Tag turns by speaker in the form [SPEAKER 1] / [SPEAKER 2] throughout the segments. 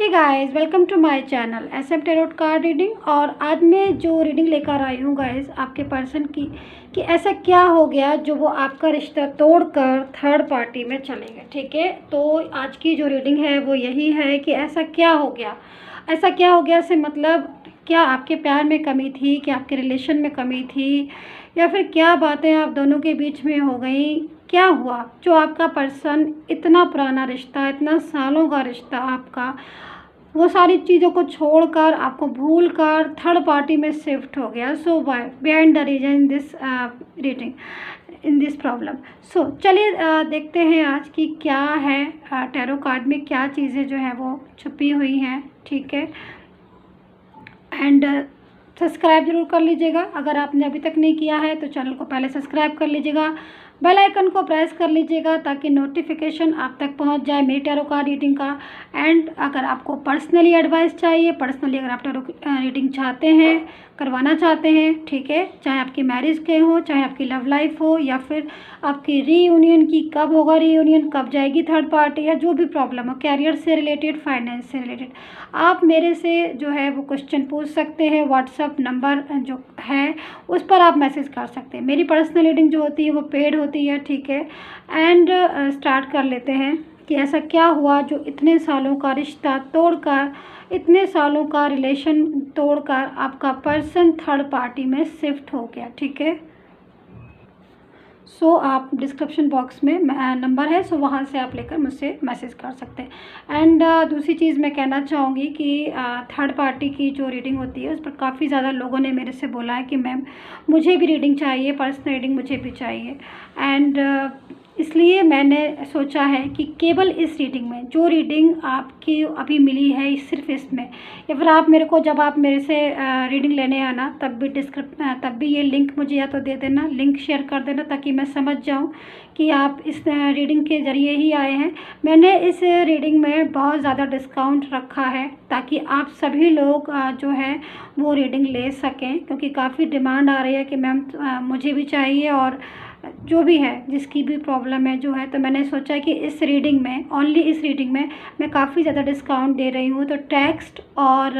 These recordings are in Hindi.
[SPEAKER 1] Hey guys, welcome to my channel SM tarot card reading. और आज मैं जो रीडिंग लेकर आई हूँ गाइस आपके पर्सन की कि ऐसा क्या हो गया जो वो आपका रिश्ता तोड़कर थर्ड पार्टी में चले गए। ठीक है, तो आज की जो रीडिंग है वो यही है कि ऐसा क्या हो गया। ऐसा क्या हो गया से मतलब क्या आपके प्यार में कमी थी, क्या आपके रिलेशन में कमी थी, या फिर क्या बातें आप दोनों के बीच में हो गई। क्या हुआ जो आपका पर्सन इतना पुराना रिश्ता, इतना सालों का रिश्ता आपका, वो सारी चीज़ों को छोड़कर आपको भूल कर थर्ड पार्टी में शिफ्ट हो गया। So behind the reason in this reading, in this problem. So चलिए देखते हैं आज की क्या है टैरो कार्ड में, क्या चीज़ें जो है वो छुपी हुई हैं। ठीक है, एंड सब्सक्राइब जरूर कर लीजिएगा। अगर आपने अभी तक नहीं किया है तो चैनल को पहले सब्सक्राइब कर लीजिएगा, बेल आइकन को प्रेस कर लीजिएगा ताकि नोटिफिकेशन आप तक पहुंच जाए मेरी टैरो कार्ड रीडिंग का। एंड अगर आपको पर्सनली एडवाइस चाहिए, पर्सनली अगर आप टैरो रीडिंग चाहते हैं, करवाना चाहते हैं, ठीक है, चाहे आपकी मैरिज के हो, चाहे आपकी लव लाइफ हो, या फिर आपकी रीयूनियन की कब होगा, रीयूनियन कब जाएगी थर्ड पार्टी, या जो भी प्रॉब्लम हो कैरियर से रिलेटेड, फाइनेंस से रिलेटेड, आप मेरे से जो है वो क्वेश्चन पूछ सकते हैं। व्हाट्सअप नंबर जो है उस पर आप मैसेज कर सकते हैं। मेरी पर्सनल रीडिंग जो होती है वो पेड होती है। ठीक है, एंड स्टार्ट कर लेते हैं कि ऐसा क्या हुआ जो इतने सालों का रिश्ता तोड़कर, इतने सालों का रिलेशन तोड़कर आपका पर्सन थर्ड पार्टी में शिफ्ट हो गया। ठीक है, सो आप डिस्क्रिप्शन बॉक्स में नंबर है, सो वहाँ से आप लेकर मुझसे मैसेज कर सकते हैं। एंड दूसरी चीज़ मैं कहना चाहूँगी कि थर्ड पार्टी की जो रीडिंग होती है उस पर काफ़ी ज़्यादा लोगों ने मेरे से बोला है कि मैम मुझे भी रीडिंग चाहिए, पर्सनल रीडिंग मुझे भी चाहिए। एंड इसलिए मैंने सोचा है कि केवल इस रीडिंग में, जो रीडिंग आपकी अभी मिली है सिर्फ इसमें, या फिर आप मेरे को जब आप मेरे से रीडिंग लेने आना तब भी ये लिंक मुझे या तो दे देना, लिंक शेयर कर देना ताकि मैं समझ जाऊं कि आप इस रीडिंग के ज़रिए ही आए हैं। मैंने इस रीडिंग में बहुत ज़्यादा डिस्काउंट रखा है ताकि आप सभी लोग जो है वो रीडिंग ले सकें, क्योंकि काफ़ी डिमांड आ रही है कि मैम मुझे भी चाहिए, और जो भी है जिसकी भी प्रॉब्लम है जो है, तो मैंने सोचा कि इस रीडिंग में, ओनली इस रीडिंग में मैं काफ़ी ज़्यादा डिस्काउंट दे रही हूँ। तो टेक्स्ट और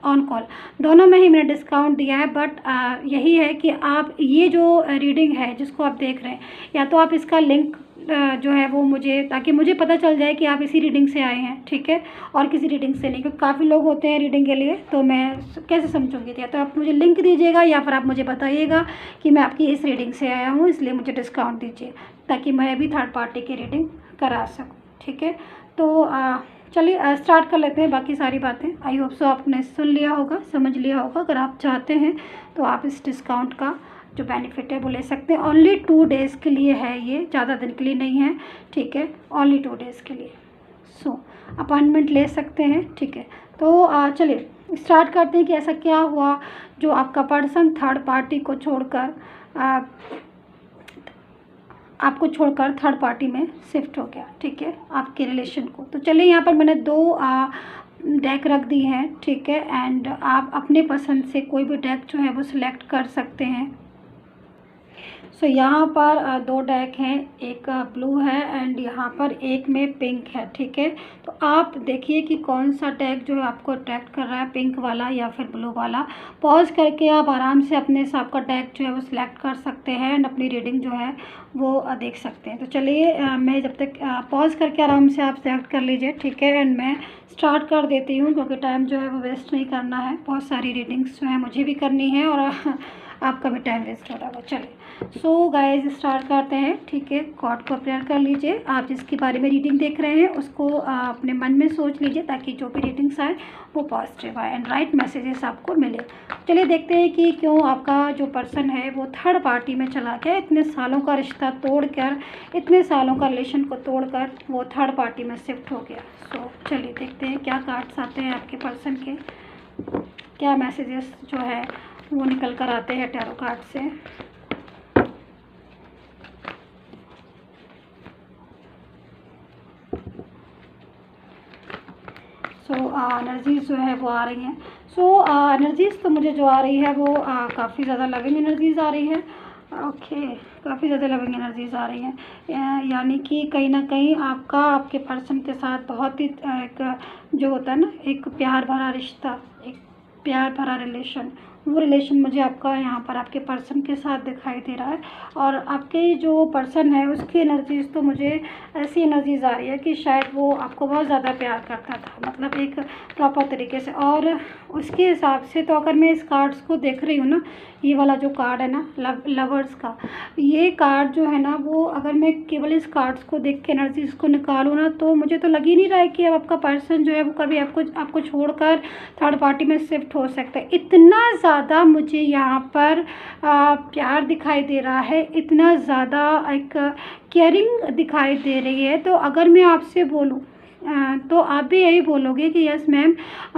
[SPEAKER 1] ऑन कॉल दोनों में ही मैंने डिस्काउंट दिया है। बट यही है कि आप ये जो रीडिंग है जिसको आप देख रहे हैं, या तो आप इसका लिंक जो है वो मुझे, ताकि मुझे पता चल जाए कि आप इसी रीडिंग से आए हैं, ठीक है, और किसी रीडिंग से नहीं, क्योंकि काफ़ी लोग होते हैं रीडिंग के लिए, तो मैं कैसे समझूंगी। या तो आप मुझे लिंक दीजिएगा या फिर आप मुझे बताइएगा कि मैं आपकी इस रीडिंग से आया हूँ, इसलिए मुझे डिस्काउंट दीजिए ताकि मैं भी थर्ड पार्टी की रीडिंग करा सकूँ। ठीक है, तो चलिए स्टार्ट कर लेते हैं बाकी सारी बातें। आई होप सो आपने सुन लिया होगा, समझ लिया होगा। अगर आप चाहते हैं तो आप इस डिस्काउंट का जो बेनिफिट है वो ले सकते हैं। ओनली 2 डेज़ के लिए है ये, ज़्यादा दिन के लिए नहीं है। ठीक है, ओनली 2 डेज़ के लिए। सो अपॉइंटमेंट ले सकते हैं। ठीक है, तो चलिए स्टार्ट करते हैं कि ऐसा क्या हुआ जो आपका पर्सन थर्ड पार्टी को छोड़कर आपको छोड़कर थर्ड पार्टी में शिफ्ट हो गया। ठीक है, आपके रिलेशन को। तो चलिए यहाँ पर मैंने 2 डेक रख दी हैं। ठीक है, एंड आप अपने पसंद से कोई भी डेक जो है वो सिलेक्ट कर सकते हैं। सो यहाँ पर 2 डेक हैं, एक ब्लू है एंड यहाँ पर एक में पिंक है। ठीक है, तो आप देखिए कि कौन सा डेक जो है आपको अट्रैक्ट कर रहा है, पिंक वाला या फिर ब्लू वाला। पॉज करके आप आराम से अपने हिसाब का डेक जो है वो सिलेक्ट कर सकते हैं एंड अपनी रीडिंग जो है वो देख सकते हैं। तो चलिए मैं जब तक पॉज करके आराम से आप सेलेक्ट कर लीजिए। ठीक है, एंड मैं स्टार्ट कर देती हूँ क्योंकि टाइम जो है वो वेस्ट नहीं करना है। बहुत सारी रीडिंग्स जो है मुझे भी करनी है और आपका भी टाइम वेस्ट हो रहा होगा। चलिए सो गाइज स्टार्ट करते हैं। ठीक है, कार्ड को प्रिपेयर कर लीजिए। आप जिसके बारे में रीडिंग देख रहे हैं उसको अपने मन में सोच लीजिए ताकि जो भी रीडिंग्स आए वो पॉजिटिव आए एंड राइट मैसेजेस आपको मिले। चलिए देखते हैं कि क्यों आपका जो पर्सन है वो थर्ड पार्टी में चला गया। इतने सालों का रिश्ता तोड़कर, इतने सालों का रिलेशन को तोड़कर वो थर्ड पार्टी में शिफ्ट हो गया। सो चलिए देखते हैं क्या कार्ड्स आते हैं आपके पर्सन के, क्या मैसेजेस जो है वो निकल कर आते हैं टैरो कार्ड से। सो एनर्जीज जो है वो आ रही हैं। सो एनर्जीज तो मुझे जो आ रही है वो काफ़ी ज़्यादा लविंग एनर्जीज आ रही है। ओके, काफ़ी ज़्यादा लविंग एनर्जीज आ रही हैं। यानी कि कहीं ना कहीं आपका आपके पर्सन के साथ बहुत ही एक जो होता है ना, एक प्यार भरा रिश्ता, एक प्यार भरा रिलेशन, वो रिलेशन मुझे आपका यहाँ पर आपके पर्सन के साथ दिखाई दे रहा है। और आपके जो पर्सन है उसकी एनर्जीज तो मुझे ऐसी एनर्जीज आ रही है कि शायद वो आपको बहुत ज़्यादा प्यार करता था, मतलब एक प्रॉपर तरीके से। और उसके हिसाब से तो अगर मैं इस कार्ड्स को देख रही हूँ ना, ये वाला जो कार्ड है ना लवर्स का, ये कार्ड जो है ना, वो अगर मैं केवल इस कार्ड्स को देख के एनर्जीज को निकालूँ ना, तो मुझे तो लग ही नहीं रहा है कि अब आपका पर्सन जो है वो कभी आपको छोड़कर थर्ड पार्टी में शिफ्ट हो सकता है। इतना ज़्यादा मुझे यहाँ पर प्यार दिखाई दे रहा है, इतना ज़्यादा एक केयरिंग दिखाई दे रही है। तो अगर मैं आपसे बोलूँ तो आप भी यही बोलोगे कि यस मैम,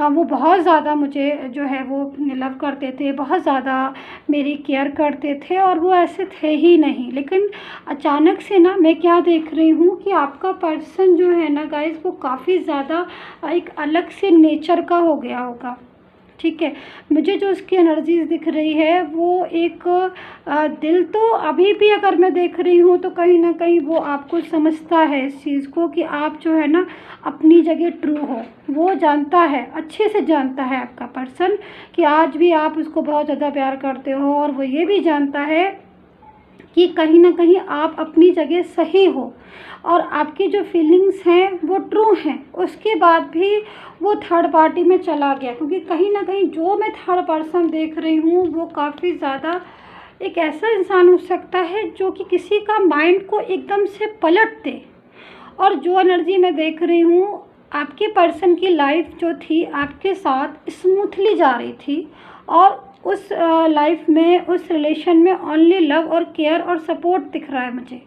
[SPEAKER 1] वो बहुत ज़्यादा मुझे जो है वो लव करते थे, बहुत ज़्यादा मेरी केयर करते थे, और वो ऐसे थे ही नहीं। लेकिन अचानक से ना मैं क्या देख रही हूँ कि आपका पर्सन जो है ना गाइस, वो काफ़ी ज़्यादा एक अलग से नेचर का हो गया होगा। ठीक है, मुझे जो उसकी एनर्जीज दिख रही है वो एक दिल तो अभी भी अगर मैं देख रही हूँ तो कहीं ना कहीं वो आपको समझता है इस चीज़ को कि आप जो है ना अपनी जगह ट्रू हो। वो जानता है, अच्छे से जानता है आपका पर्सन कि आज भी आप उसको बहुत ज़्यादा प्यार करते हो, और वो ये भी जानता है कि कहीं ना कहीं आप अपनी जगह सही हो और आपकी जो फीलिंग्स हैं वो ट्रू हैं। उसके बाद भी वो थर्ड पार्टी में चला गया, क्योंकि कहीं ना कहीं जो मैं थर्ड पर्सन देख रही हूँ वो काफ़ी ज़्यादा एक ऐसा इंसान हो सकता है जो कि किसी का माइंड को एकदम से पलट दे। और जो एनर्जी मैं देख रही हूँ, आपके पर्सन की लाइफ जो थी आपके साथ स्मूथली जा रही थी, और उस लाइफ में, उस रिलेशन में ओनली लव और केयर और सपोर्ट दिख रहा है मुझे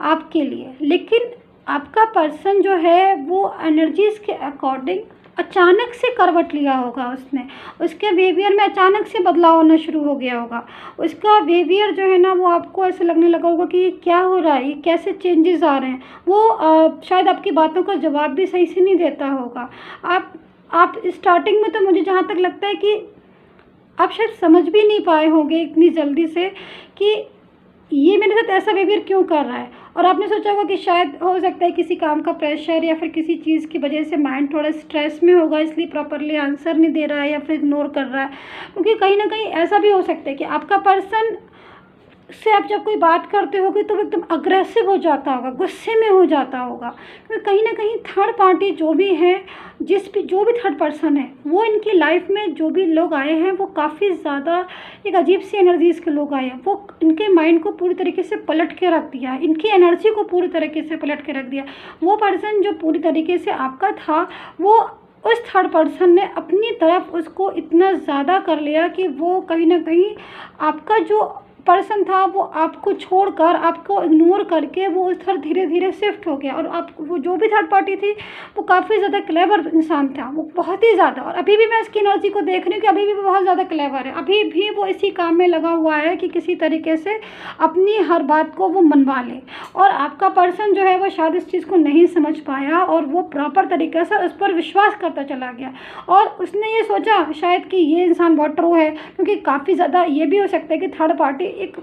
[SPEAKER 1] आपके लिए। लेकिन आपका पर्सन जो है वो एनर्जीज़ के अकॉर्डिंग अचानक से करवट लिया होगा उसने, उसके बिहेवियर में अचानक से बदलाव होना शुरू हो गया होगा। उसका बिहेवियर जो है ना वो आपको ऐसे लगने लगा होगा कि ये क्या हो रहा है, ये कैसे चेंजेस आ रहे हैं। वो शायद आपकी बातों का जवाब भी सही से नहीं देता होगा। आप स्टार्टिंग में तो मुझे जहाँ तक लगता है कि आप शायद समझ भी नहीं पाए होंगे इतनी जल्दी से कि ये मेरे साथ ऐसा बिहेवियर क्यों कर रहा है। और आपने सोचा होगा कि शायद हो सकता है किसी काम का प्रेशर या फिर किसी चीज़ की वजह से माइंड थोड़ा स्ट्रेस में होगा, इसलिए प्रॉपरली आंसर नहीं दे रहा है या फिर इग्नोर कर रहा है। क्योंकि कहीं ना कहीं ऐसा भी हो सकता है कि आपका पर्सन से आप जब कोई बात करते होगे तो वो एकदम अग्रेसिव हो जाता होगा, गुस्से में हो जाता होगा। क्योंकि कहीं ना कहीं थर्ड पार्टी जो भी है, जो भी थर्ड पर्सन है, वो इनकी लाइफ में जो भी लोग आए हैं वो काफ़ी ज़्यादा एक अजीब सी एनर्जीज़ के लोग आए हैं। वो इनके माइंड को पूरी तरीके से पलट के रख दिया है, इनकी एनर्जी को पूरी तरीके से पलट के रख दिया। वो पर्सन जो पूरी तरीके से आपका था, वो उस थर्ड पर्सन ने अपनी तरफ उसको इतना ज़्यादा कर लिया कि वो कहीं ना कहीं आपका जो पर्सन था वो आपको छोड़कर, आपको इग्नोर करके वो उस तरफ धीरे धीरे शिफ्ट हो गया। और आप वो जो भी थर्ड पार्टी थी वो काफ़ी ज़्यादा क्लेवर इंसान था, वो बहुत ही ज़्यादा। और अभी भी मैं उसकी एनर्जी को देख रही हूँ कि अभी भी वो बहुत ज़्यादा क्लेवर है, अभी भी वो इसी काम में लगा हुआ है कि किसी तरीके से अपनी हर बात को वो मनवा ले। और आपका पर्सन जो है वो शायद इस चीज़ को नहीं समझ पाया और वो प्रॉपर तरीके से उस पर विश्वास करता चला गया। और उसने ये सोचा शायद कि ये इंसान बहुत ट्रू है, क्योंकि काफ़ी ज़्यादा ये भी हो सकता है कि थर्ड पार्टी एक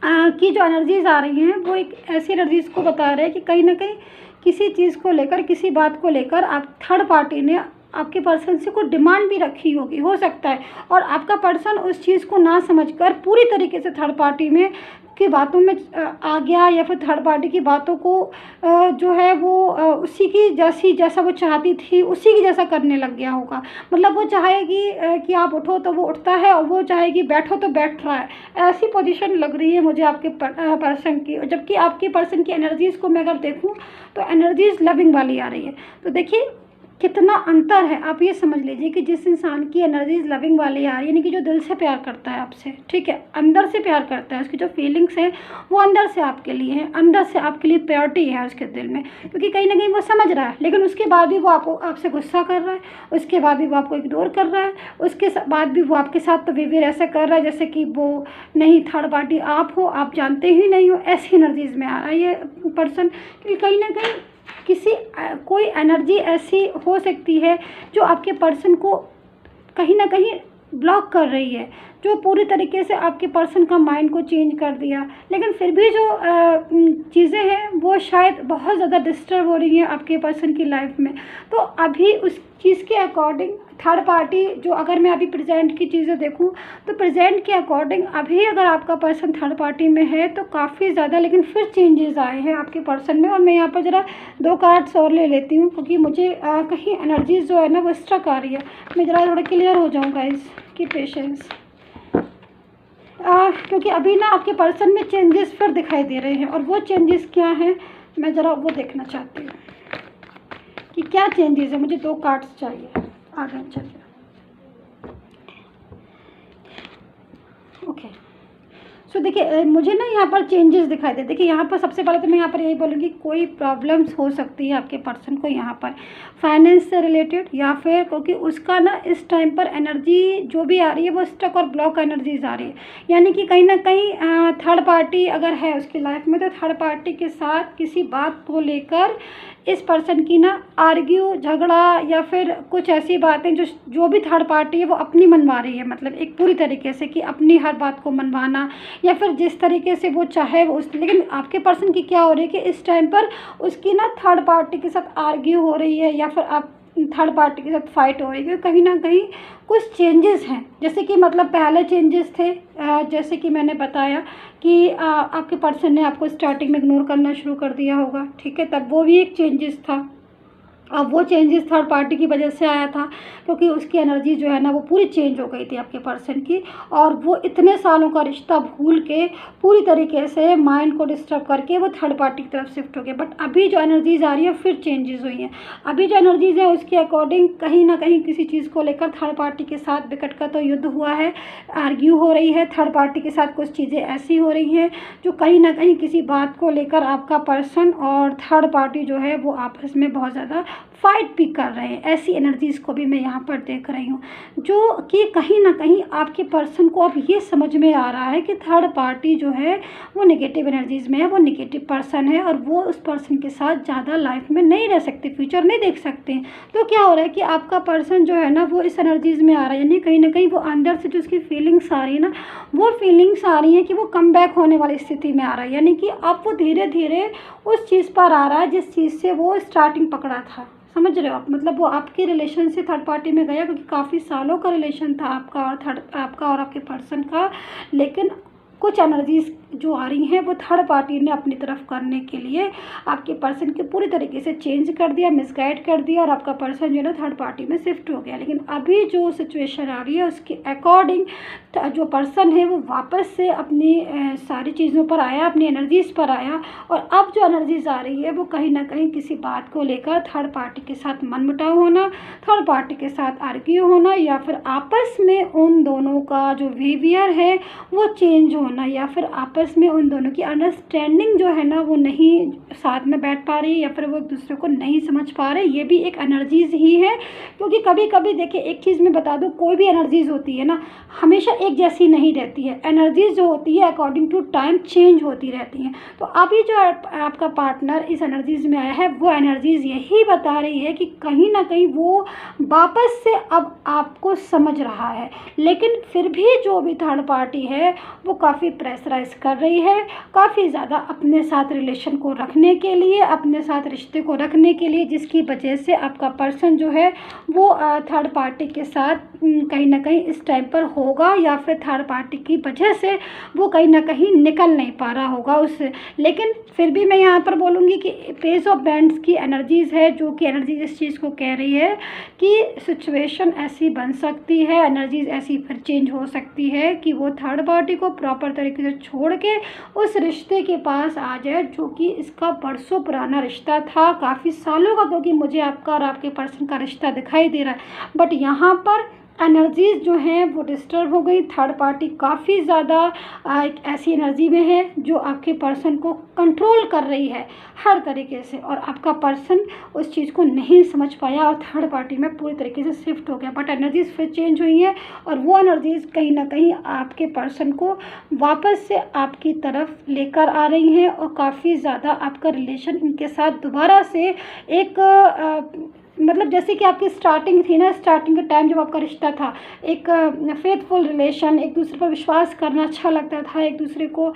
[SPEAKER 1] की जो एनर्जीज़ आ रही हैं वो एक ऐसी एनर्जीज़ को बता रहे हैं कि कहीं ना कहीं किसी चीज़ को लेकर, किसी बात को लेकर आप थर्ड पार्टी ने आपके पर्सन से कोई डिमांड भी रखी होगी, हो सकता है। और आपका पर्सन उस चीज़ को ना समझकर पूरी तरीके से थर्ड पार्टी में की बातों में आ गया, या फिर थर्ड पार्टी की बातों को जो है वो उसी की जैसा वो चाहती थी उसी की जैसा करने लग गया होगा। मतलब वो चाहेगी कि आप उठो तो वो उठता है, और वो चाहेगी बैठो तो बैठ रहा है। ऐसी पोजीशन लग रही है मुझे आपके पर्सन की। जबकि आपके पर्सन की एनर्जीज़ को मैं अगर देखूँ तो एनर्जीज़ लविंग वाली आ रही है। तो देखिए कितना अंतर है, आप ये समझ लीजिए कि जिस इंसान की एनर्जीज लविंग वाली आ रही है, यानी कि जो दिल से प्यार करता है आपसे, ठीक है, अंदर से प्यार करता है, उसकी जो फीलिंग्स हैं वो अंदर से आपके लिए हैं, अंदर से आपके लिए प्योरिटी है उसके दिल में। क्योंकि कहीं ना कहीं वो समझ रहा है, लेकिन उसके बाद भी वो आपसे गुस्सा कर रहा है, उसके बाद भी वो आपको इग्नोर कर रहा है, उसके बाद भी वो आपके साथ तो बिहेवियर ऐसा कर रहा है जैसे कि वो नहीं थर्ड पार्टी आप हो, आप जानते ही नहीं हो। ऐसी एनर्जीज में आ रहा है ये पर्सन। क्योंकि कहीं ना कहीं कोई एनर्जी ऐसी हो सकती है जो आपके पर्सन को कहीं ना कहीं ब्लॉक कर रही है, जो पूरी तरीके से आपके पर्सन का माइंड को चेंज कर दिया। लेकिन फिर भी जो चीज़ें हैं वो शायद बहुत ज़्यादा डिस्टर्ब हो रही हैं आपके पर्सन की लाइफ में। तो अभी उस चीज़ के अकॉर्डिंग थर्ड पार्टी जो, अगर मैं अभी प्रेजेंट की चीज़ें देखूं तो प्रेजेंट के अकॉर्डिंग अभी अगर आपका पर्सन थर्ड पार्टी में है तो काफ़ी ज़्यादा लेकिन फिर चेंजेस आए हैं आपके पर्सन में। और मैं यहाँ पर ज़रा 2 कार्ड्स और ले लेती हूँ क्योंकि मुझे कहीं एनर्जीज जो है ना वो स्ट्रक आ रही है। मैं ज़रा थोड़ा क्लियर हो जाऊँ गाइस, की पेशेंस। क्योंकि अभी ना आपके पर्सन में चेंजेस फिर दिखाई दे रहे हैं, और वो चेंजेस क्या हैं मैं ज़रा वो देखना चाहती हूँ कि क्या चेंजेस है। मुझे 2 कार्ड्स चाहिए। आ जाए, चलिए। ओके, सो देखिए मुझे ना यहाँ पर चेंजेस दिखाई दे। देखिए यहाँ पर सबसे पहले तो मैं यहाँ पर यही बोलूँगी, कोई प्रॉब्लम्स हो सकती है आपके पर्सन को यहाँ पर फाइनेंस से रिलेटेड, या फिर क्योंकि उसका ना इस टाइम पर एनर्जी जो भी आ रही है वो स्टक और ब्लॉक एनर्जीज आ रही है। यानी कि कहीं ना कहीं थर्ड पार्टी अगर है उसकी लाइफ में तो थर्ड पार्टी के साथ किसी बात को लेकर इस पर्सन की ना आर्ग्यू, झगड़ा, या फिर कुछ ऐसी बातें जो भी थर्ड पार्टी है वो अपनी मनवा रही है। मतलब एक पूरी तरीके से कि अपनी हर बात को मनवाना, या फिर जिस तरीके से वो चाहे वो उस। लेकिन आपके पर्सन की क्या हो रही है कि इस टाइम पर उसकी ना थर्ड पार्टी के साथ आर्ग्यू हो रही है, या फिर आप थर्ड पार्टी के साथ फाइट हो रही है, क्योंकि कहीं ना कहीं कुछ चेंजेस हैं। जैसे कि मतलब पहले चेंजेस थे, जैसे कि मैंने बताया कि आपके पर्सन ने आपको स्टार्टिंग में इग्नोर करना शुरू कर दिया होगा, ठीक है, तब वो भी एक चेंजेस था। अब वो चेंजेस थर्ड पार्टी की वजह से आया था, क्योंकि उसकी एनर्जी जो है ना वो पूरी चेंज हो गई थी आपके पर्सन की, और वो इतने सालों का रिश्ता भूल के पूरी तरीके से माइंड को डिस्टर्ब करके वो थर्ड पार्टी की तरफ शिफ्ट हो गए। बट अभी जो एनर्जीज आ रही है फिर चेंजेस हुई हैं। अभी जो एनर्जीज है उसके अकॉर्डिंग कहीं ना कहीं किसी चीज़ को लेकर थर्ड पार्टी के साथ विकट का तो युद्ध हुआ है, आर्ग्यू हो रही है। थर्ड पार्टी के साथ कुछ चीज़ें ऐसी हो रही हैं जो कहीं ना कहीं किसी बात को लेकर आपका पर्सन और थर्ड पार्टी जो है वो आपस में बहुत ज़्यादा फाइट भी कर रहे हैं। ऐसी एनर्जीज़ को भी मैं यहाँ पर देख रही हूँ, जो कि कहीं ना कहीं आपके पर्सन को अब ये समझ में आ रहा है कि थर्ड पार्टी जो है वो नेगेटिव एनर्जीज़ में है, वो नेगेटिव पर्सन है, और वो उस पर्सन के साथ ज़्यादा लाइफ में नहीं रह सकते, फ्यूचर नहीं देख सकते। तो क्या हो रहा है कि आपका पर्सन जो है ना वो इस एनर्जीज़ में आ रहा है, यानी कहीं ना कहीं वो अंदर से जो उसकी फीलिंग्स आ रही है ना, वो फीलिंग्स आ रही हैं कि वो कम बैक होने वाली स्थिति में आ रहा है। यानी कि अब वो धीरे धीरे उस चीज़ पर आ रहा है जिस चीज़ से वो स्टार्टिंग पकड़ा था। समझ रहे हो आप, मतलब वो आपके रिलेशन से थर्ड पार्टी में गया, क्योंकि काफ़ी सालों का रिलेशन था आपका और आपके पर्सन का। लेकिन कुछ एनर्जीज जो आ रही हैं वो थर्ड पार्टी ने अपनी तरफ करने के लिए आपके पर्सन के पूरी तरीके से चेंज कर दिया, मिसगाइड कर दिया, और आपका पर्सन जो है ना थर्ड पार्टी में शिफ्ट हो गया। लेकिन अभी जो सिचुएशन आ रही है उसके अकॉर्डिंग जो पर्सन है वो वापस से अपनी सारी चीज़ों पर आया, अपनी एनर्जीज़ पर आया, और अब जो एनर्जीज आ रही है वो कहीं ना कहीं किसी बात को लेकर थर्ड पार्टी के साथ मनमुटाव होना, थर्ड पार्टी के साथ आर्ग्यू होना, या फिर आपस में उन दोनों का जो बिहेवियर है वो चेंज होना, या फिर आपस में उन दोनों की अंडरस्टैंडिंग जो है ना वो नहीं साथ में बैठ पा रही, या फिर वो एक दूसरे को नहीं समझ पा रहे। ये भी एक एनर्जीज ही है, क्योंकि कभी कभी देखिए एक चीज़ मैं बता दूँ, कोई भी एनर्जीज होती है ना हमेशा एक जैसी नहीं रहती है। एनर्जीज जो होती है अकॉर्डिंग टू टाइम चेंज होती रहती हैं। तो अभी जो आपका पार्टनर इस एनर्जीज में आया है वो एनर्जीज यही बता रही है कि कहीं ना कहीं वो वापस से अब आपको समझ रहा है। लेकिन फिर भी जो भी थर्ड पार्टी है वो काफ़ी प्रेशराइज कर रही है, काफ़ी ज़्यादा अपने साथ रिलेशन को रखने के लिए, अपने साथ रिश्ते को रखने के लिए, जिसकी वजह से आपका पर्सन जो है वो थर्ड पार्टी के साथ कहीं ना कहीं इस टाइम पर होगा, या फिर थर्ड पार्टी की वजह से वो कहीं ना कहीं निकल नहीं पा रहा होगा उससे। लेकिन फिर भी मैं यहाँ पर बोलूँगी कि पेज ऑफ बैंड्स की एनर्जीज़ है, जो कि एनर्जीज इस चीज़ को कह रही है कि सिचुएशन ऐसी बन सकती है, एनर्जीज ऐसी फिर चेंज हो सकती है कि वो थर्ड पार्टी को प्रॉपर तरीके से छोड़ के उस रिश्ते के पास आ जाए, जो कि इसका बरसों पुराना रिश्ता था, काफ़ी सालों का, क्योंकि मुझे आपका और आपके पर्सन का रिश्ता दिखाई दे रहा है। बट यहाँ पर एनर्जीज जो हैं वो डिस्टर्ब हो गई। थर्ड पार्टी काफ़ी ज़्यादा एक ऐसी एनर्जी में है जो आपके पर्सन को कंट्रोल कर रही है हर तरीके से, और आपका पर्सन उस चीज़ को नहीं समझ पाया और थर्ड पार्टी में पूरी तरीके से शिफ्ट हो गया। बट एनर्जीज फिर चेंज हुई हैं, और वो एनर्जीज कहीं ना कहीं आपके पर्सन को वापस से आपकी तरफ लेकर आ रही हैं, और काफ़ी ज़्यादा आपका रिलेशन इनके साथ दोबारा से एक मतलब जैसे कि आपकी स्टार्टिंग थी ना, स्टार्टिंग के टाइम जब आपका रिश्ता था, एक फेथफुल रिलेशन, एक दूसरे पर विश्वास करना अच्छा लगता था, एक दूसरे को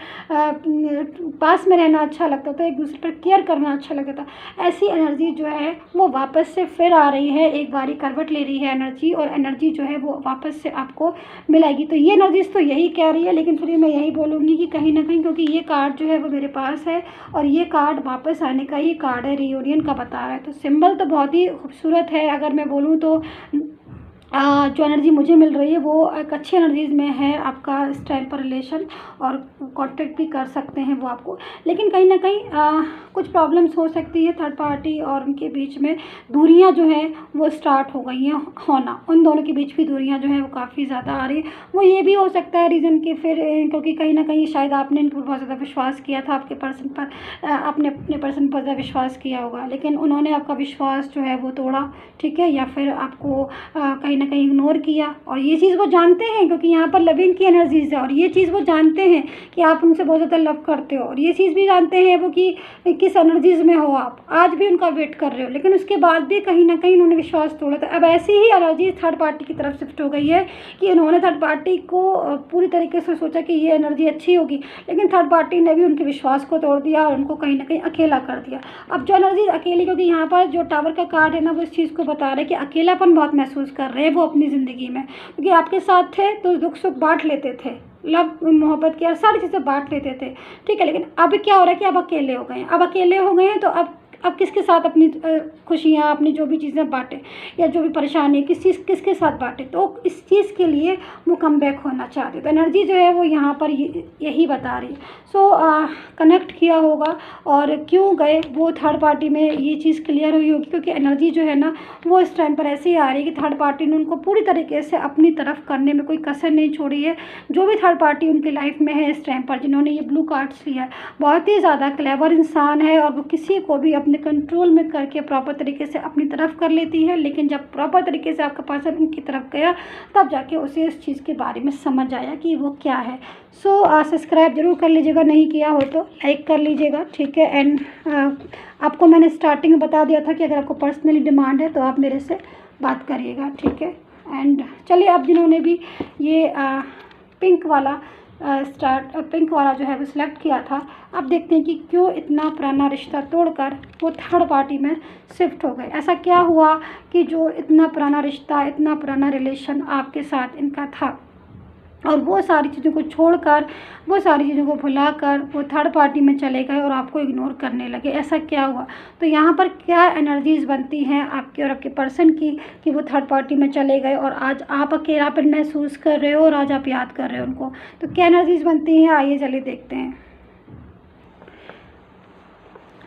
[SPEAKER 1] पास में रहना अच्छा लगता था, एक दूसरे पर केयर करना अच्छा लगता था, ऐसी एनर्जी जो है वो वापस से फिर आ रही है, एक बारी करवट ले रही है एनर्जी, और एनर्जी जो है वो वापस से आपको मिलेगी। तो ये एनर्जीज तो यही कह रही है, लेकिन फिर मैं यही बोलूँगी कि कहीं ना कहीं, क्योंकि ये कार्ड जो है वो मेरे पास है और ये कार्ड वापस आने का ही कार्ड है, रियूनियन का बता रहा है। तो सिंबल तो बहुत ही खूबसूरत है, अगर मैं बोलूँ तो जो एनर्जी मुझे मिल रही है वो एक अच्छी एनर्जीज़ में है। आपका इस टाइम पर रिलेशन और कॉन्टेक्ट भी कर सकते हैं वो आपको, लेकिन कहीं ना कहीं कुछ प्रॉब्लम्स हो सकती है थर्ड पार्टी और उनके बीच में। दूरियां जो हैं वो स्टार्ट हो गई हैं होना, उन दोनों के बीच भी दूरियां जो हैं वो काफ़ी ज़्यादा आ रही है। वो ये भी हो सकता है रीज़न कि फिर क्योंकि कहीं ना कहीं शायद आपने इन पर बहुत ज़्यादा विश्वास किया था, आपके पर्सन पर, आपने अपने पर्सन पर ज़्यादा विश्वास किया होगा, लेकिन उन्होंने आपका विश्वास जो है वो तोड़ा, ठीक है, या फिर आपको कहीं ना कहीं इग्नोर किया। और ये चीज़ वो जानते हैं, क्योंकि यहाँ पर लविंग की एनर्जीज है, और ये चीज़ वो जानते हैं कि आप उनसे बहुत ज़्यादा लव करते हो, और ये चीज़ भी जानते हैं वो कि किस एनर्जीज में हो आप, आज भी उनका वेट कर रहे हो, लेकिन उसके बाद भी कहीं ना कहीं उन्होंने विश्वास तोड़ा था। अब ऐसी ही एनर्जी थर्ड पार्टी की तरफ शिफ्ट हो गई है कि उन्होंने थर्ड पार्टी को पूरी तरीके से सोचा कि ये एनर्जी अच्छी होगी, लेकिन थर्ड पार्टी ने भी उनके विश्वास को तोड़ दिया और उनको कहीं ना कहीं अकेला कर दिया। अब जो एनर्जी अकेली, क्योंकि यहाँ पर जो टावर का कार्ड है ना, वो इस चीज़ को बता रहा है कि अकेलापन बहुत महसूस कर रहे हैं वो अपनी ज़िंदगी में, क्योंकि आपके साथ थे तो दुख सुख बांट लेते थे, लव मोहब्बत की सारी चीज़ें बांट लेते थे, ठीक है, लेकिन अब क्या हो रहा है कि अब अकेले हो गए हैं। अब अकेले हो गए हैं तो अब किसके साथ अपनी खुशियाँ, अपनी जो भी चीज़ें बांटे या जो भी परेशानी है किसके साथ बांटे, तो इस चीज़ के लिए वो कम बैक होना चाहते। तो एनर्जी जो है वो यहाँ पर यही बता रही है। सो कनेक्ट किया होगा और क्यों गए वो थर्ड पार्टी में ये चीज़ क्लियर हुई होगी, क्योंकि एनर्जी जो है ना वो इस टाइम पर ऐसे ही आ रही है कि थर्ड पार्टी ने उनको पूरी तरीके से अपनी तरफ करने में कोई कसर नहीं छोड़ी है। जो भी थर्ड पार्टी उनकी लाइफ में है इस टाइम पर, जिन्होंने ये ब्लू कार्ड्स लिया है, बहुत ही ज़्यादा क्लेवर इंसान है और वो किसी को भी अपने कंट्रोल में करके प्रॉपर तरीके से अपनी तरफ कर लेती है, लेकिन जब प्रॉपर तरीके से आपका पर्सन उनकी तरफ गया तब जाके उसे इस चीज़ के बारे में समझ आया कि वो क्या है। सो सब्सक्राइब जरूर कर लीजिएगा, नहीं किया हो तो लाइक कर लीजिएगा, ठीक है। एंड आपको मैंने स्टार्टिंग में बता दिया था कि अगर आपको पर्सनली डिमांड है तो आप मेरे से बात करिएगा, ठीक है। एंड चलिए, आप जिन्होंने भी ये पिंक वाला पिंक वाला जो है वो सिलेक्ट किया था, अब देखते हैं कि क्यों इतना पुराना रिश्ता तोड़कर वो थर्ड पार्टी में शिफ्ट हो गए। ऐसा क्या हुआ कि जो इतना पुराना रिश्ता, इतना पुराना रिलेशन आपके साथ इनका था, और वो सारी चीज़ों को छोड़कर, वो सारी चीज़ों को भुलाकर वो थर्ड पार्टी में चले गए और आपको इग्नोर करने लगे। ऐसा क्या हुआ? तो यहाँ पर क्या एनर्जीज़ बनती हैं आपके और आपके पर्सन की कि वो थर्ड पार्टी में चले गए और आज आप अकेलापन महसूस कर रहे हो और आज आप याद कर रहे हो उनको। तो क्या एनर्जीज़ बनती हैं, आइए चलिए देखते हैं।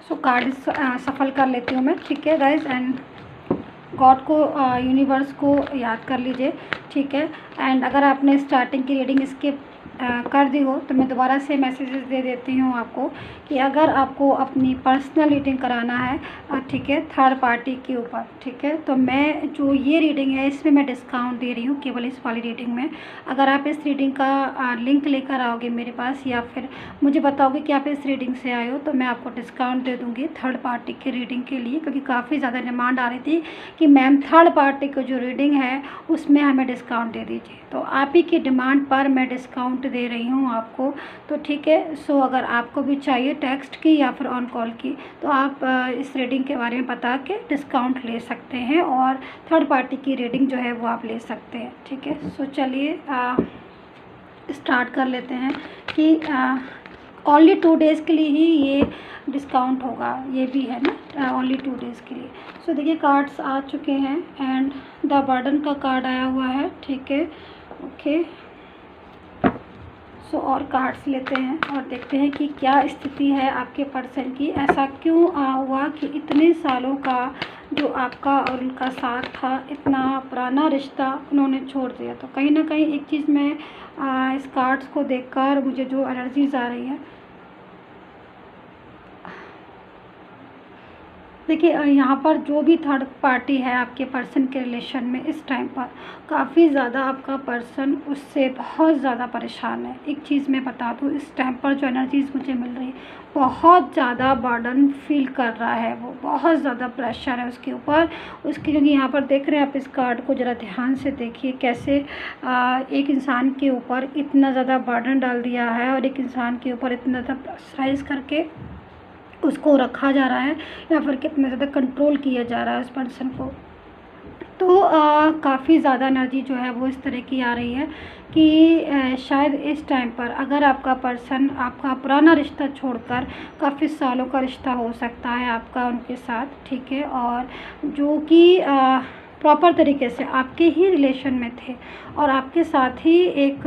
[SPEAKER 1] सो कार्ड सफल कर लेती हूँ मैं, ठीक है गाइज। एंड गॉड को, यूनिवर्स को याद कर लीजिए, ठीक है। एंड अगर आपने स्टार्टिंग की रीडिंग स्किप कर दी हो तो मैं दोबारा से मैसेजेस दे देती हूँ आपको कि अगर आपको अपनी पर्सनल रीडिंग कराना है, ठीक है, थर्ड पार्टी के ऊपर, ठीक है, तो मैं जो ये रीडिंग है इसमें मैं डिस्काउंट दे रही हूँ केवल इस वाली रीडिंग में। अगर आप इस रीडिंग का लिंक लेकर आओगे मेरे पास या फिर मुझे बताओगे कि आप इस रीडिंग से आए हो, तो मैं आपको डिस्काउंट दे दूँगी थर्ड पार्टी की रीडिंग के लिए, क्योंकि काफ़ी ज़्यादा डिमांड आ रही थी कि मैम थर्ड पार्टी की जो रीडिंग है उसमें हमें डिस्काउंट दे दीजिए। तो आप ही की डिमांड पर मैं डिस्काउंट दे रही हूँ आपको, तो ठीक है। सो अगर आपको भी चाहिए टेक्स्ट की या फिर ऑन कॉल की, तो आप इस रीडिंग के बारे में बता के डिस्काउंट ले सकते हैं और थर्ड पार्टी की रीडिंग जो है वो आप ले सकते हैं, ठीक है। सो चलिए स्टार्ट कर लेते हैं कि ओनली 2 डेज़ के लिए ही ये डिस्काउंट होगा, ये भी है ना, ओनली 2 डेज़ के लिए। सो देखिए कार्ड्स आ चुके हैं एंड द बर्डन का कार्ड आया हुआ है, ठीक है, ओके। सो और कार्ड्स लेते हैं और देखते हैं कि क्या स्थिति है आपके पर्सन की। ऐसा क्यों हुआ कि इतने सालों का जो आपका और उनका साथ था, इतना पुराना रिश्ता उन्होंने छोड़ दिया। तो कहीं ना कहीं एक चीज़ में इस कार्ड्स को देखकर मुझे जो एनर्जीज आ रही है, देखिए यहाँ पर जो भी थर्ड पार्टी है आपके पर्सन के रिलेशन में इस टाइम पर काफ़ी ज़्यादा आपका पर्सन उससे बहुत ज़्यादा परेशान है। एक चीज़ मैं बता दूँ, इस टाइम पर जो एनर्जीज़ मुझे मिल रही है बहुत ज़्यादा बर्डन फील कर रहा है, वो बहुत ज़्यादा प्रेशर है उसके ऊपर। उसकी क्योंकि यहाँ पर देख रहे हैं आप, इस कार्ड को ज़रा ध्यान से देखिए कैसे एक इंसान के ऊपर इतना ज़्यादा बर्डन डाल दिया है और एक इंसान के ऊपर इतना ज़्यादा प्रेशराइज करके उसको रखा जा रहा है या फिर कितना ज़्यादा कंट्रोल किया जा रहा है उस पर्सन को। तो काफ़ी ज़्यादा एनर्जी जो है वो इस तरह की आ रही है कि शायद इस टाइम पर अगर आपका पर्सन आपका पुराना रिश्ता छोड़कर काफ़ी सालों का रिश्ता हो सकता है आपका उनके साथ, ठीक है, और जो कि प्रॉपर तरीके से आपके ही रिलेशन में थे और आपके साथ ही एक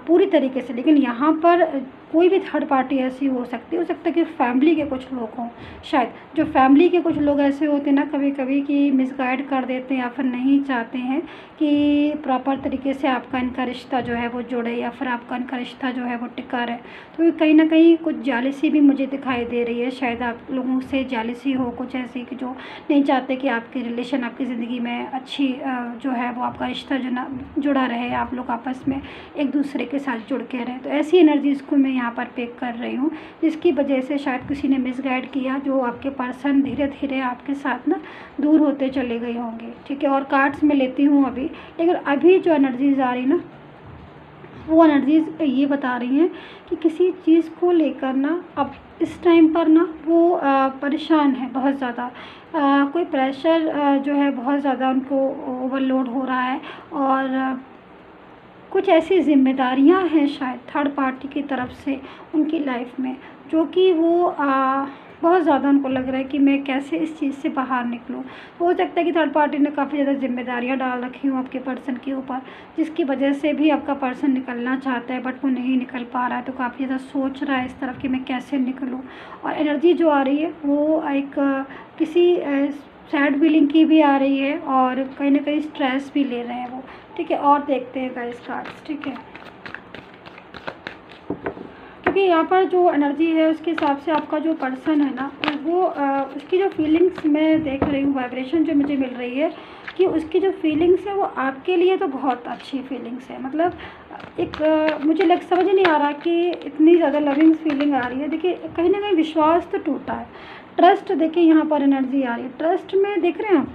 [SPEAKER 1] पूरी तरीके से, लेकिन यहाँ पर कोई भी थर्ड पार्टी ऐसी हो सकती है, हो सकता है कि फैमिली के कुछ लोग हों, शायद जो फैमिली के कुछ लोग ऐसे होते हैं ना कभी कभी कि मिसगाइड कर देते हैं या फिर नहीं चाहते हैं कि प्रॉपर तरीके से आपका इनका रिश्ता जो है वो जुड़े या फिर आपका इनका रिश्ता जो है वो टिका रहे। तो कहीं ना कहीं कुछ जालिसी भी मुझे दिखाई दे रही है, शायद आप लोगों से जालिसी हो कुछ ऐसी कि जो नहीं चाहते कि आपकी रिलेशन आपकी ज़िंदगी में अच्छी जो है वो आपका रिश्ता जुड़ा रहे, आप लोग आपस में एक दूसरे के साथ जुड़ के रहें। तो ऐसी एनर्जीज़ को मैं यहाँ पर पिक कर रही हूँ जिसकी वजह से शायद किसी ने मिसगाइड किया, जो आपके पर्सन धीरे धीरे आपके साथ ना दूर होते चले गए होंगे, ठीक है। और कार्ड्स मैं लेती हूँ अभी, लेकिन अभी जो एनर्जीज़ आ रही ना वो एनर्जीज़ ये बता रही हैं कि किसी चीज़ को लेकर ना अब इस टाइम पर ना वो परेशान है बहुत ज़्यादा। कोई प्रेशर जो है बहुत ज़्यादा उनको ओवरलोड हो रहा है और कुछ ऐसी ज़िम्मेदारियां हैं शायद थर्ड पार्टी की तरफ से उनकी लाइफ में, जो कि वो बहुत ज़्यादा उनको लग रहा है कि मैं कैसे इस चीज़ से बाहर निकलूं। हो सकता है कि थर्ड पार्टी ने काफ़ी ज़्यादा जिम्मेदारियां डाल रखी हूँ आपके पर्सन के ऊपर, जिसकी वजह से भी आपका पर्सन निकलना चाहता है बट वो नहीं निकल पा रहा है। तो काफ़ी ज़्यादा सोच रहा है इस तरफ कि मैं कैसे निकलूँ। और एनर्जी जो आ रही है वो एक किसी सैड फीलिंग की भी आ रही है और कहीं ना कहीं स्ट्रेस भी ले रहे हैं वो, ठीक है। और देखते हैं गाइस कार्ड्स, ठीक है, क्योंकि यहाँ पर जो एनर्जी है उसके हिसाब से आपका जो पर्सन है ना वो उसकी जो फीलिंग्स मैं देख रही हूँ, वाइब्रेशन जो मुझे मिल रही है कि उसकी जो फीलिंग्स है वो आपके लिए तो बहुत अच्छी फीलिंग्स है। मतलब एक मुझे समझ नहीं आ रहा कि इतनी ज़्यादा लविंग फीलिंग आ रही है। देखिए कहीं ना कहीं विश्वास तो टूटा है, ट्रस्ट, देखिए यहाँ पर एनर्जी आ रही है ट्रस्ट में, देख रहे हैं आप,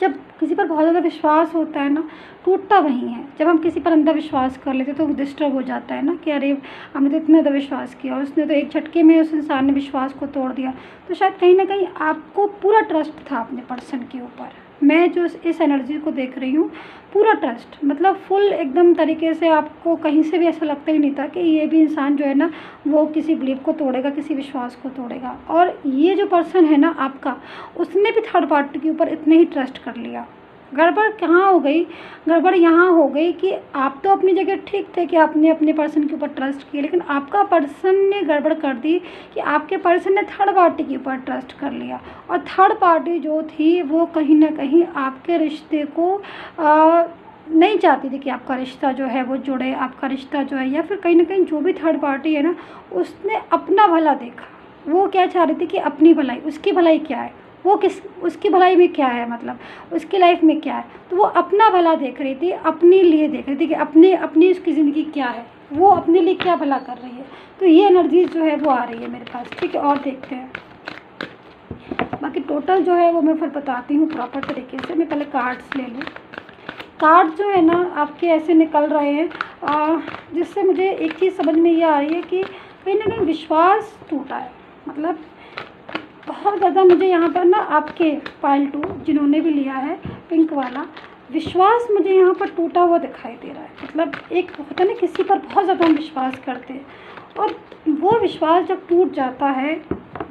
[SPEAKER 1] जब किसी पर बहुत ज़्यादा विश्वास होता है ना टूटता वहीं है। जब हम किसी पर अंधा विश्वास कर लेते तो डिस्टर्ब हो जाता है ना कि अरे हमने तो इतना ज़्यादा विश्वास किया और उसने तो एक झटके में उस इंसान ने विश्वास को तोड़ दिया। तो शायद कहीं ना कहीं आपको पूरा ट्रस्ट था अपने पर्सन के ऊपर। मैं जो इस एनर्जी को देख रही हूँ पूरा ट्रस्ट, मतलब फुल एकदम तरीके से आपको कहीं से भी ऐसा लगता ही नहीं था कि ये भी इंसान जो है ना वो किसी बिलीव को तोड़ेगा, किसी विश्वास को तोड़ेगा। और ये जो पर्सन है ना आपका, उसने भी थर्ड पार्टी के ऊपर इतने ही ट्रस्ट कर लिया। गड़बड़ कहाँ हो गई, गड़बड़ यहाँ हो गई कि आप तो अपनी जगह ठीक थे कि आपने अपने पर्सन के ऊपर ट्रस्ट किया, लेकिन आपका पर्सन ने गड़बड़ कर दी कि आपके पर्सन ने थर्ड पार्टी के ऊपर ट्रस्ट कर लिया। और थर्ड पार्टी जो थी वो कहीं ना कहीं आपके रिश्ते को नहीं चाहती थी कि आपका रिश्ता जो है वो जुड़े, आपका रिश्ता जो है, या फिर कहीं ना कहीं जो भी थर्ड पार्टी है ना उसने अपना भला देखा। वो क्या चाह रही थी कि अपनी भलाई, उसकी भलाई क्या है, वो उसकी भलाई में क्या है, मतलब उसकी लाइफ में क्या है, तो वो अपना भला देख रही थी, अपने लिए देख रही थी कि अपनी उसकी ज़िंदगी क्या है, वो अपने लिए क्या भला कर रही है। तो ये एनर्जीज जो है वो आ रही है मेरे पास, ठीक है। और देखते हैं बाकी टोटल जो है वो मैं फिर बताती हूँ प्रॉपर तरीके से। मैं पहले कार्ड्स ले लूँ। कार्ड जो है ना आपके ऐसे निकल रहे हैं जिससे मुझे एक चीज़ समझ में ये आ रही है कि कहीं ना कहीं विश्वास टूटा है। मतलब बहुत ज़्यादा मुझे यहाँ पर ना आपके पाइल 2 जिन्होंने भी लिया है पिंक वाला, विश्वास मुझे यहाँ पर टूटा हुआ दिखाई दे रहा है। मतलब एक होता है ना किसी पर बहुत ज़्यादा हम विश्वास करते हैं और वो विश्वास जब टूट जाता है,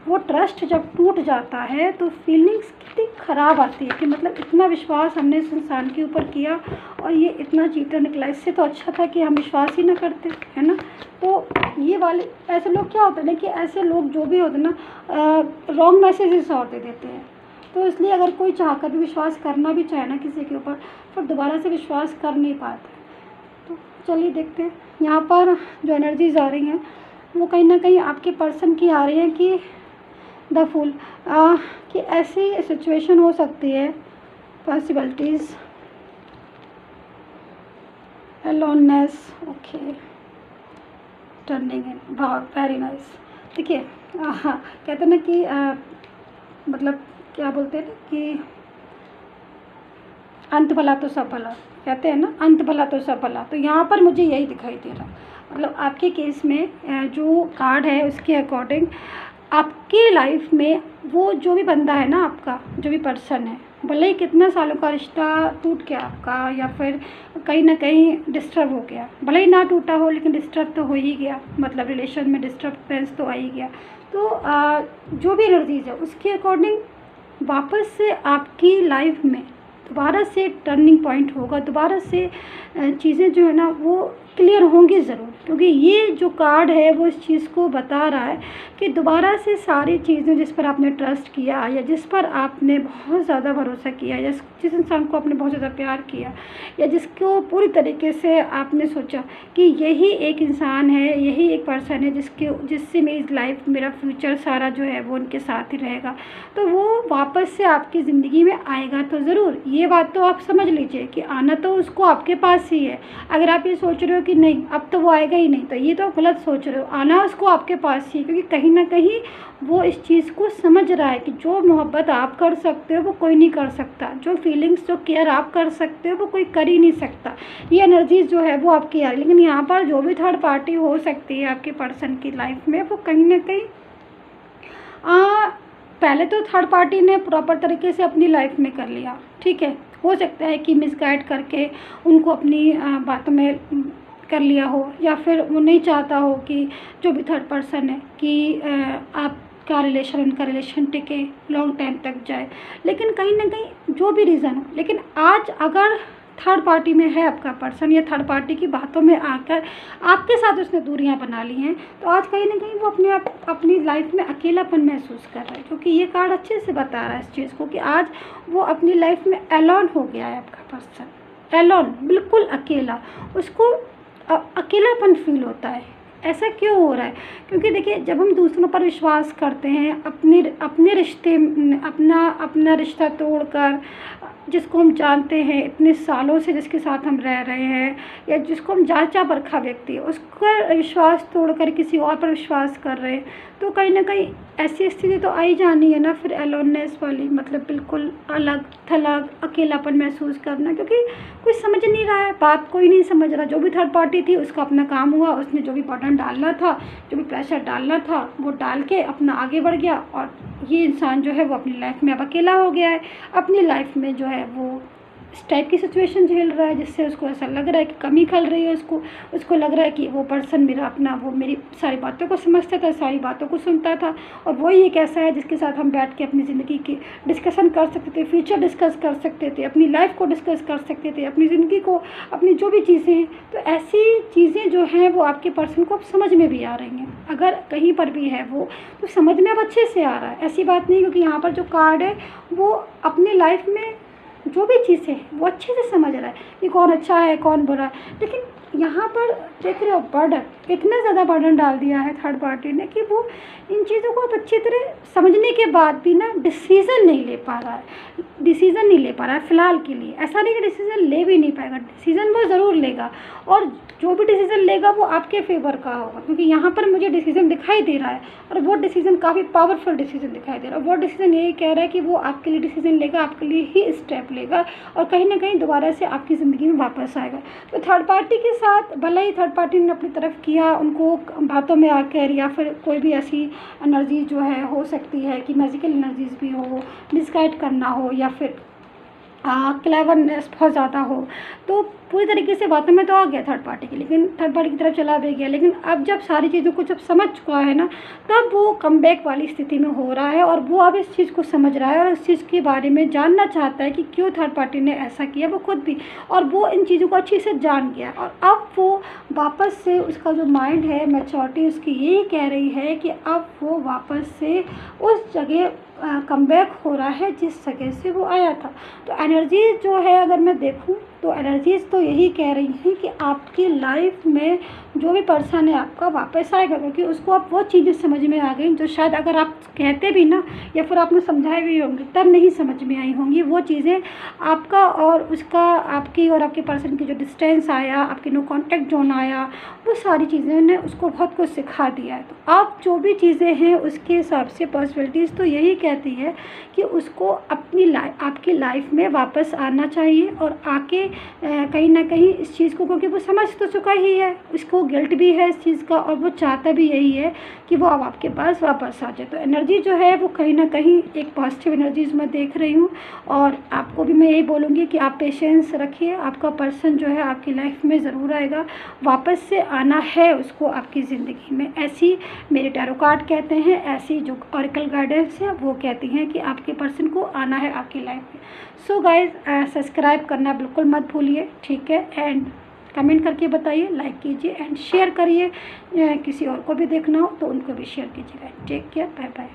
[SPEAKER 1] वो ट्रस्ट जब टूट जाता है तो फीलिंग्स कितनी ख़राब आती है कि मतलब इतना विश्वास हमने इस इंसान के ऊपर किया और ये इतना चीटर निकला। इससे तो अच्छा था कि हम विश्वास ही ना करते, है ना। तो ये वाले ऐसे लोग क्या होते हैं ना कि ऐसे लोग जो भी होते हैं ना रॉन्ग मैसेजेस और दे देते हैं। तो इसलिए अगर कोई चाहकर भी विश्वास करना भी चाहे ना किसी के ऊपर, फिर दोबारा से विश्वास कर नहीं पाते। तो चलिए देखते हैं यहाँ पर जो एनर्जीज आ रही हैं वो कहीं ना कहीं आपके पर्सन की आ रही हैं कि द फूल, कि ऐसी सिचुएशन हो सकती है, पॉसिबिलिटीज़, अलोननेस, ओके, टर्निंग इन, बहुत वेरी नाइस। देखिए, हाँ, कहते हैं ना कि मतलब क्या बोलते हैं ना कि अंत भला तो सब भला, कहते हैं ना अंत भला तो सब भला, तो यहाँ पर मुझे यही दिखाई दे रहा। मतलब आपके केस में जो कार्ड है उसके अकॉर्डिंग आपकी लाइफ में वो जो भी बंदा है ना, आपका जो भी पर्सन है, भले ही कितना सालों का रिश्ता टूट गया आपका, या फिर कहीं ना कहीं डिस्टर्ब हो गया, भले ही ना टूटा हो लेकिन डिस्टर्ब तो हो ही गया, मतलब रिलेशन में डिस्टर्बेंस तो आ ही गया। तो जो भी एनर्जीज है उसके अकॉर्डिंग वापस से आपकी लाइफ में दोबारा से टर्निंग पॉइंट होगा, दोबारा से चीज़ें जो है ना वो क्लियर होंगी ज़रूर, क्योंकि ये जो कार्ड है वो इस चीज़ को बता रहा है कि दोबारा से सारी चीज़ें जिस पर आपने ट्रस्ट किया, या जिस पर आपने बहुत ज़्यादा भरोसा किया, या जिस इंसान को आपने बहुत ज़्यादा प्यार किया, या जिसको पूरी तरीके से आपने सोचा कि यही एक इंसान है, यही एक पर्सन है जिससे मेरी लाइफ, मेरा फ्यूचर सारा जो है वो उनके साथ ही रहेगा, तो वो वापस से आपकी ज़िंदगी में आएगा तो ज़रूर। ये बात तो आप समझ लीजिए कि आना तो उसको आपके पास ही है। अगर आप ये सोच रहे हो कि नहीं अब तो वो आएगा ही नहीं, तो ये तो गलत सोच रहे हो। आना उसको आपके पास ही, क्योंकि कहीं ना कहीं वो इस चीज़ को समझ रहा है कि जो मोहब्बत आप कर सकते हो वो कोई नहीं कर सकता, जो फीलिंग्स, जो केयर आप कर सकते हो वो कोई कर ही नहीं सकता। ये एनर्जीज जो है वो आपकी आ रही है। लेकिन यहाँ पर जो भी थर्ड पार्टी हो सकती है आपके पर्सन की लाइफ में, वो कहीं ना कहीं पहले तो थर्ड पार्टी ने प्रॉपर तरीके से अपनी लाइफ में कर लिया, ठीक है। हो सकता है कि मिसगाइड करके उनको अपनी बातों में कर लिया हो, या फिर वो नहीं चाहता हो कि जो भी थर्ड पर्सन है कि आपका रिलेशन, उनका रिलेशन टिके, लॉन्ग टाइम तक जाए। लेकिन कहीं ना कहीं जो भी रीज़न हो, लेकिन आज अगर थर्ड पार्टी में है आपका पर्सन, या थर्ड पार्टी की बातों में आकर आपके साथ उसने दूरियां बना ली हैं, तो आज कहीं ना कहीं वो अपनी लाइफ में अकेलापन महसूस कर रहा है, क्योंकि ये कार्ड अच्छे से बता रहा है इस चीज़ को कि आज वो अपनी लाइफ में एलोन हो गया है आपका पर्सन, एलोन, बिल्कुल अकेला, उसको अकेलापन फील होता है। ऐसा क्यों हो रहा है? क्योंकि देखिए, जब हम दूसरों पर विश्वास करते हैं, अपने रिश्ते, अपना रिश्ता तोड़कर, जिसको हम जानते हैं इतने सालों से, जिसके साथ हम रह रहे हैं, या जिसको हम जांचा परखा व्यक्ति है, उसका विश्वास तोड़कर किसी और पर विश्वास कर रहे हैं, तो कहीं ना कहीं ऐसी स्थिति तो आई जानी है ना फिर, एलोननेस वाली, मतलब बिल्कुल अलग थलग अकेलापन महसूस करना, क्योंकि कोई समझ नहीं रहा है, बात कोई नहीं समझ रहा। जो भी थर्ड पार्टी थी उसका अपना काम हुआ, उसने जो भी बटन डालना था, जो भी प्रेशर डालना था वो डाल के अपना आगे बढ़ गया, और ये इंसान जो है वो अपनी लाइफ में अब अकेला हो गया है। अपनी लाइफ में जो है वो इस टाइप की सिचुएशन झेल रहा है, जिससे उसको ऐसा लग रहा है कि कमी खल रही है, उसको लग रहा है कि वो पर्सन मेरा अपना, वो मेरी सारी बातों को समझता था, सारी बातों को सुनता था, और वही एक ऐसा है जिसके साथ हम बैठ के अपनी ज़िंदगी की डिस्कशन कर सकते थे, फ्यूचर डिस्कस कर सकते थे, अपनी लाइफ को डिस्कस कर सकते थे, अपनी ज़िंदगी को, अपनी जो भी चीज़ें हैं। तो ऐसी चीज़ें जो हैं वो आपके पर्सन को अब समझ में भी आ रही हैं, अगर कहीं पर भी है वो तो समझ में अब अच्छे से आ रहा है, ऐसी बात नहीं। क्योंकि यहाँ पर जो कार्ड है वो अपनी लाइफ में जो भी चीज़ है वो अच्छे से समझ रहा है कि कौन अच्छा है कौन बुरा है। लेकिन यहाँ पर देख रहे हो बर्डन, इतना ज़्यादा बर्डन डाल दिया है थर्ड पार्टी ने कि वो इन चीज़ों को अब अच्छी तरह समझने के बाद भी ना डिसीज़न नहीं ले पा रहा है, फ़िलहाल के लिए। ऐसा नहीं कि डिसीज़न ले भी नहीं पाएगा, डिसीज़न वो ज़रूर लेगा, और जो भी डिसीज़न लेगा वो आपके फेवर का होगा, क्योंकि यहाँ पर मुझे डिसीज़न दिखाई दे रहा है, और वो डिसीज़न काफ़ी पावरफुल डिसीज़न दिखाई दे रहा है। वो डिसीज़न यही कह रहा है कि वो आपके लिए डिसीज़न लेगा, आपके लिए ही स्टेप लेगा, और कहीं ना कहीं दोबारा से आपकी ज़िंदगी में वापस आएगा। तो थर्ड पार्टी के साथ भले ही थर्ड पार्टी ने अपनी तरफ किया, उनको बातों में आकर, या फिर कोई भी ऐसी एनर्जी जो है हो सकती है कि मैजिकल एनर्जीज भी हो, मिसगाइड करना हो, या फिर क्लेवरनेस बहुत ज़्यादा हो, तो पूरी तरीके से बातों में तो आ गया थर्ड पार्टी की, लेकिन थर्ड पार्टी की तरफ चला भी गया। लेकिन अब जब सारी चीज़ों को जब समझ चुका है ना, तब वो कमबैक वाली स्थिति में हो रहा है, और वो अब इस चीज़ को समझ रहा है, और इस चीज़ के बारे में जानना चाहता है कि क्यों थर्ड पार्टी ने ऐसा किया, वो खुद भी, और वो इन चीज़ों को अच्छे से जान गया। और अब वो वापस से, उसका जो माइंड है, मैच्योरिटी उसकी यही कह रही है कि अब वो वापस से उस जगह कमबैक हो रहा है जिस जगह से वो आया था। तो एनर्जी जो है, अगर मैं देखूँ तो एनर्जीज़ तो यही कह रही हैं कि आपकी लाइफ में जो भी पर्सन है आपका वापस आएगा, क्योंकि उसको अब वो चीज़ें समझ में आ गई जो शायद अगर आप कहते भी ना या फिर आपने समझाए भी होंगे तब नहीं समझ में आई होंगी। वो चीज़ें आपका और उसका, आपकी और आपके पर्सन की जो डिस्टेंस आया, आपके नो कॉन्टैक्ट जोन आया, वो सारी चीज़ें ने उसको बहुत कुछ सिखा दिया है। तो आप जो भी चीज़ें हैं उसके हिसाब से पॉसिबिलिटीज़ तो यही कहती है कि उसको अपनी आपकी लाइफ में वापस आना चाहिए और आके कहीं ना कहीं इस चीज़ को, क्योंकि वो समझ तो चुका ही है, उसको गिल्ट भी है इस चीज़ का और वो चाहता भी यही है कि वो अब आपके पास वापस आ जाए। तो एनर्जी जो है वो कहीं ना कहीं एक पॉजिटिव एनर्जीज मैं देख रही हूँ। और आपको भी मैं यही बोलूँगी कि आप पेशेंस रखिए, आपका पर्सन जो है आपकी लाइफ में ज़रूर आएगा, वापस से आना है उसको आपकी ज़िंदगी में। ऐसी मेरे टैरो कार्ड कहते हैं, ऐसी जो ऑरेकल गाइडेंस है वो कहती हैं कि आपके पर्सन को आना है आपकी लाइफ में। सो गाइज, सब्सक्राइब करना बिल्कुल मत भूलिए, ठीक है। एंड कमेंट करके बताइए, लाइक कीजिए एंड शेयर करिए, किसी और को भी देखना हो तो उनको भी शेयर कीजिएगा। Take care, bye bye.